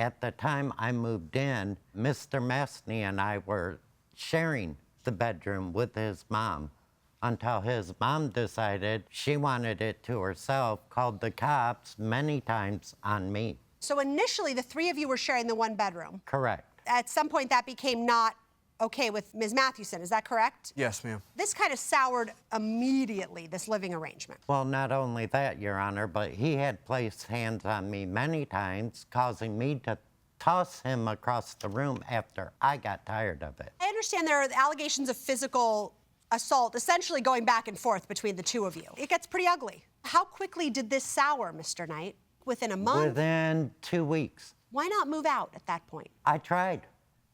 At the time I moved in, Mr. Mastny and I were sharing the bedroom with his mom until his mom decided she wanted it to herself, called the cops many times on me. So initially, the three of you were sharing the one bedroom. Correct. At some point, that became not okay with Ms. Mathewson, is that correct? Yes, ma'am. This kind of soured immediately, this living arrangement. Well, not only that, Your Honor, but he had placed hands on me many times, causing me to toss him across the room after I got tired of it. I understand there are allegations of physical assault, essentially going back and forth between the two of you. It gets pretty ugly. How quickly did this sour, Mr. Knight? Within a month? Within 2 weeks. Why not move out at that point? I tried.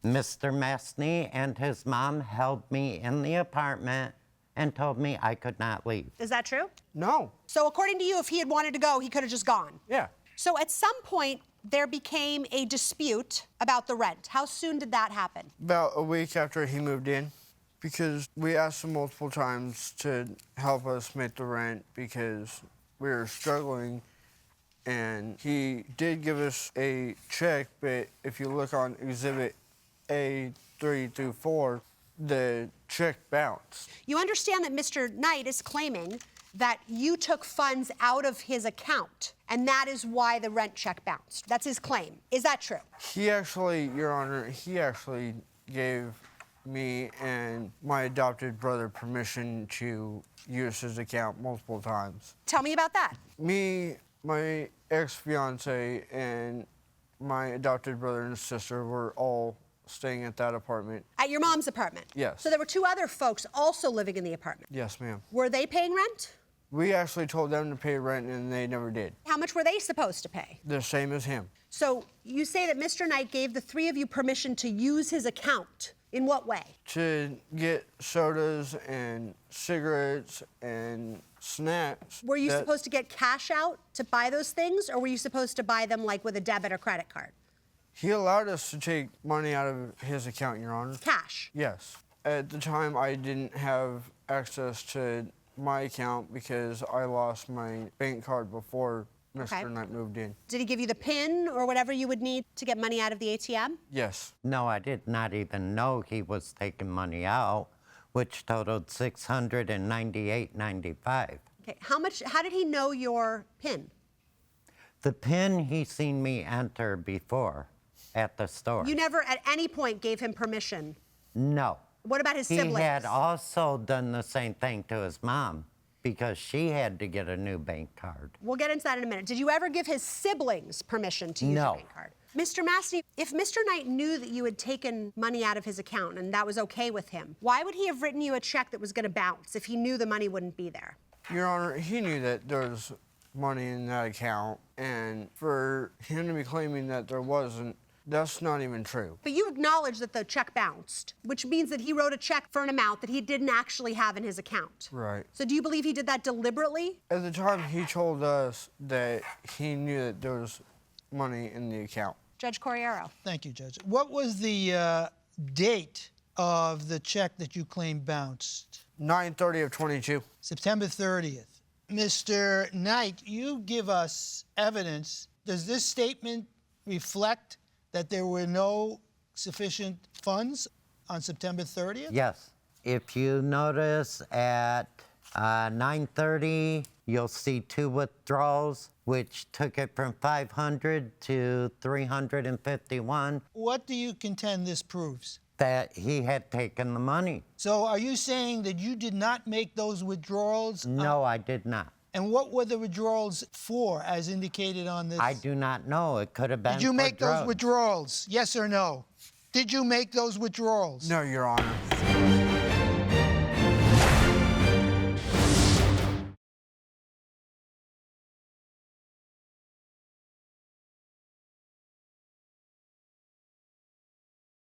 Mr. Mastny and his mom held me in the apartment and told me I could not leave. Is that true? No. So according to you, if he had wanted to go, he could have just gone? Yeah. So at some point, there became a dispute about the rent. How soon did that happen? About a week after he moved in, because we asked him multiple times to help us make the rent because we were struggling. And he did give us a check, but if you look on Exhibit A3 through 4, the check bounced. You understand that Mr. Knight is claiming that you took funds out of his account, and that is why the rent check bounced. That's his claim. Is that true? He actually, Your Honor, he actually gave me and my adopted brother permission to use his account multiple times. Tell me about that. Me, my ex-fiance, and my adopted brother and sister were all staying at that apartment. At your mom's apartment? Yes. So there were two other folks also living in the apartment? Yes, ma'am. Were they paying rent? We actually told them to pay rent, and they never did. How much were they supposed to pay? The same as him. So you say that Mr. Knight gave the three of you permission to use his account. In what way? To get sodas and cigarettes and snacks. Were you supposed to get cash out to buy those things, or were you supposed to buy them like with a debit or credit card? He allowed us to take money out of his account, Your Honor. Cash? Yes. At the time, I didn't have access to my account because I lost my bank card before Mr. Knight moved in. Did he give you the PIN or whatever you would need to get money out of the ATM? Yes. No, I did not even know he was taking money out, which totaled $698.95. Okay, how did he know your PIN? The PIN he seen me enter before at the store. You never at any point gave him permission? No. What about his siblings? He had also done the same thing to his mom because she had to get a new bank card. We'll get into that in a minute. Did you ever give his siblings permission to use your bank card? Mr. Mastny, if Mr. Knight knew that you had taken money out of his account and that was okay with him, why would he have written you a check that was going to bounce if he knew the money wouldn't be there? Your Honor, he knew that there was money in that account, and for him to be claiming that there wasn't, that's not even true. But you acknowledge that the check bounced, which means that he wrote a check for an amount that he didn't actually have in his account. Right. So do you believe he did that deliberately? At the time, he told us that he knew that there was money in the account. Judge Corriero. Thank you, Judge. What was the date of the check that you claim bounced? 9/30 of 22. September 30th. Mr. Knight, you give us evidence. Does this statement reflect that there were no sufficient funds on September 30th? Yes. If you notice at 9:30, you'll see two withdrawals, which took it from 500 to 351. What do you contend this proves? That he had taken the money. So are you saying that you did not make those withdrawals? No, I did not. And what were the withdrawals for, as indicated on this? I do not know. It could have been Did you for make drugs. those withdrawals? Yes or no? Did you make those withdrawals? No, Your Honor.